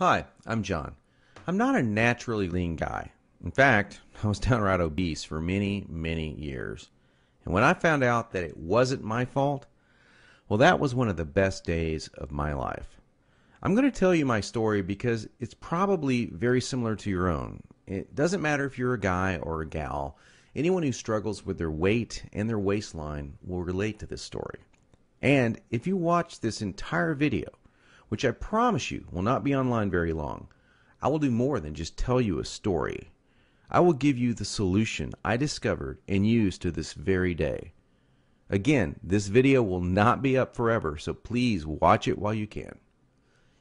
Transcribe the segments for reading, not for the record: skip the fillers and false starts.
Hi, I'm John. I'm not a naturally lean guy. In fact, I was downright obese for many, many years. And when I found out that it wasn't my fault, well, that was one of the best days of my life. I'm going to tell you my story because it's probably very similar to your own. It doesn't matter if you're a guy or a gal, anyone who struggles with their weight and their waistline will relate to this story. And if you watch this entire video, which I promise you will not be online very long, I will do more than just tell you a story. I will give you the solution I discovered and use to this very day. Again, this video will not be up forever, so please watch it while you can.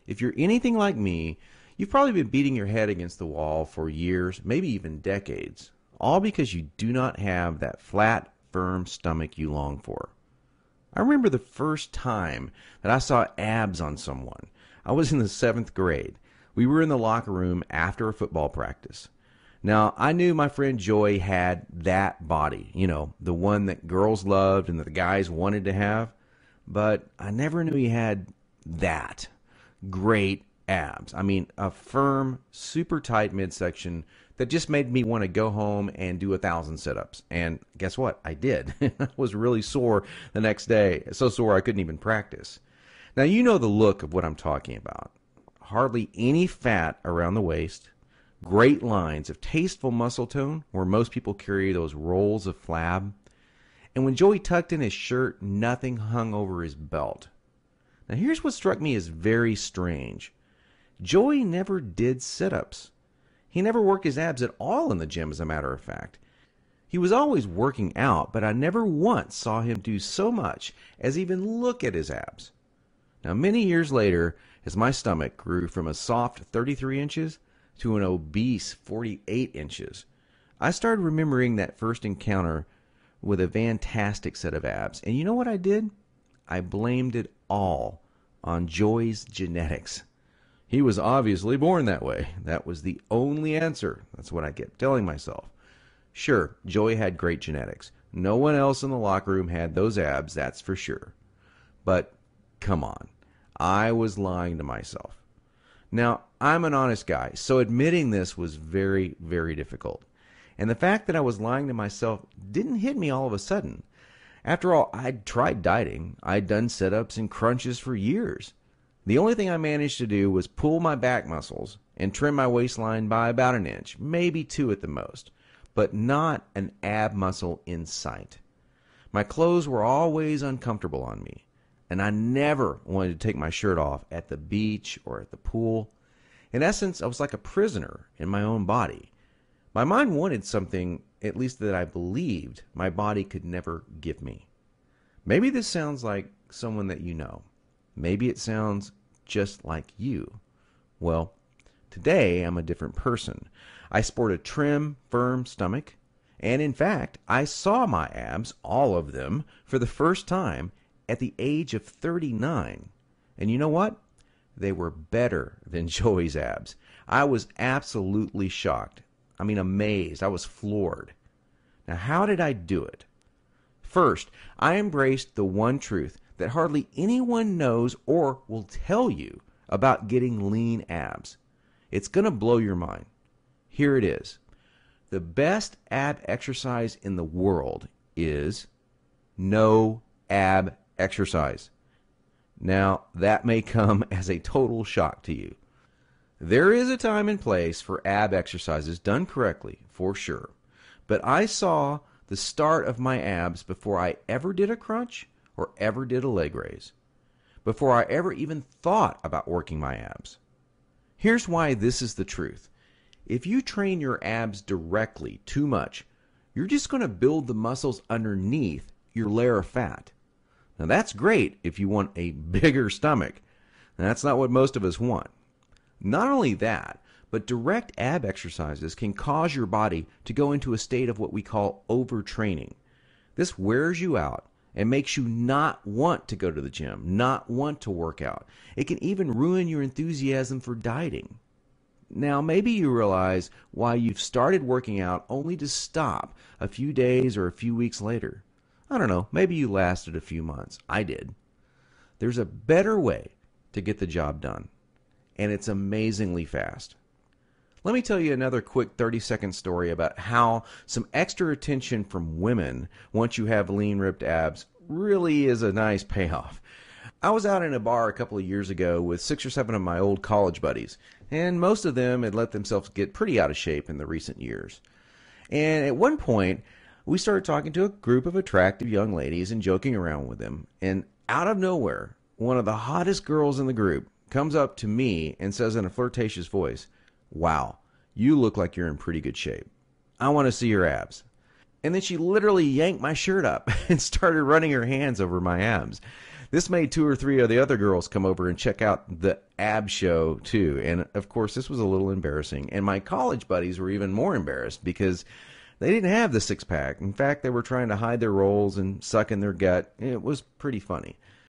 If you're anything like me, you've probably been beating your head against the wall for years, maybe even decades, all because you do not have that flat, firm stomach you long for. I remember the first time that I saw abs on someone. I was in the 7th grade. We were in the locker room after a football practice. Now, I knew my friend Joey had that body, the one that girls loved and that the guys wanted to have, but I never knew he had that great abs. I mean, a firm, super tight midsection that just made me want to go home and do 1,000 sit-ups. And guess what? I did. I was really sore the next day, so sore I couldn't even practice. Now, you know the look of what I'm talking about. Hardly any fat around the waist, great lines of tasteful muscle tone where most people carry those rolls of flab. And when Joey tucked in his shirt, nothing hung over his belt. Now, here's what struck me as very strange. Joey never did sit-ups. He never worked his abs at all in the gym, as a matter of fact. He was always working out, but I never once saw him do so much as even look at his abs. Now, many years later, as my stomach grew from a soft 33 inches to an obese 48 inches, I started remembering that first encounter with a fantastic set of abs. And you know what I did? I blamed it all on Joey's genetics. He was obviously born that way. That was the only answer. That's what I kept telling myself. Sure, Joey had great genetics. No one else in the locker room had those abs, that's for sure. But come on, I was lying to myself. Now, I'm an honest guy, so admitting this was very, very difficult. And the fact that I was lying to myself didn't hit me all of a sudden. After all, I'd tried dieting. I'd done sit-ups and crunches for years. The only thing I managed to do was pull my back muscles and trim my waistline by about an inch, maybe 2 at the most, but not an ab muscle in sight. My clothes were always uncomfortable on me, and I never wanted to take my shirt off at the beach or at the pool. In essence, I was like a prisoner in my own body. My mind wanted something, at least that I believed, my body could never give me. Maybe this sounds like someone that you know. Maybe it sounds just like you. Well, today I'm a different person. I sport a trim, firm stomach, and in fact, I saw my abs, all of them, for the first time at the age of 39. And you know what? They were better than Joey's abs. I was absolutely shocked. I mean, amazed. I was floored. Now, how did I do it? First, I embraced the one truth that hardly anyone knows or will tell you about getting lean abs. It's going to blow your mind. Here it is. The best ab exercise in the world is no ab exercise. Now, that may come as a total shock to you. There is a time and place for ab exercises done correctly, for sure. But I saw the start of my abs before I ever did a crunch or ever did a leg raise, before I ever even thought about working my abs. Here's why this is the truth. If you train your abs directly too much, you're just going to build the muscles underneath your layer of fat. Now that's great if you want a bigger stomach. That's not what most of us want. Not only that, but direct ab exercises can cause your body to go into a state of what we call overtraining. This wears you out and makes you not want to go to the gym, not want to work out. It can even ruin your enthusiasm for dieting. Now, maybe you realize why you've started working out only to stop a few days or a few weeks later. I don't know, maybe you lasted a few months. I did. There's a better way to get the job done. and it's amazingly fast. Let me tell you another quick 30-second story about how some extra attention from women once you have lean, ripped abs really is a nice payoff. I was out in a bar a couple of years ago with 6 or 7 of my old college buddies, and most of them had let themselves get pretty out of shape in the recent years. And at one point, we started talking to a group of attractive young ladies and joking around with them, and out of nowhere, one of the hottest girls in the group comes up to me and says in a flirtatious voice, "Wow, you look like you're in pretty good shape. I want to see your abs." And then she literally yanked my shirt up and started running her hands over my abs. This made 2 or 3 of the other girls come over and check out the ab show too. And of course, this was a little embarrassing. And my college buddies were even more embarrassed because they didn't have the 6-pack. In fact, they were trying to hide their rolls and suck in their gut. It was pretty funny.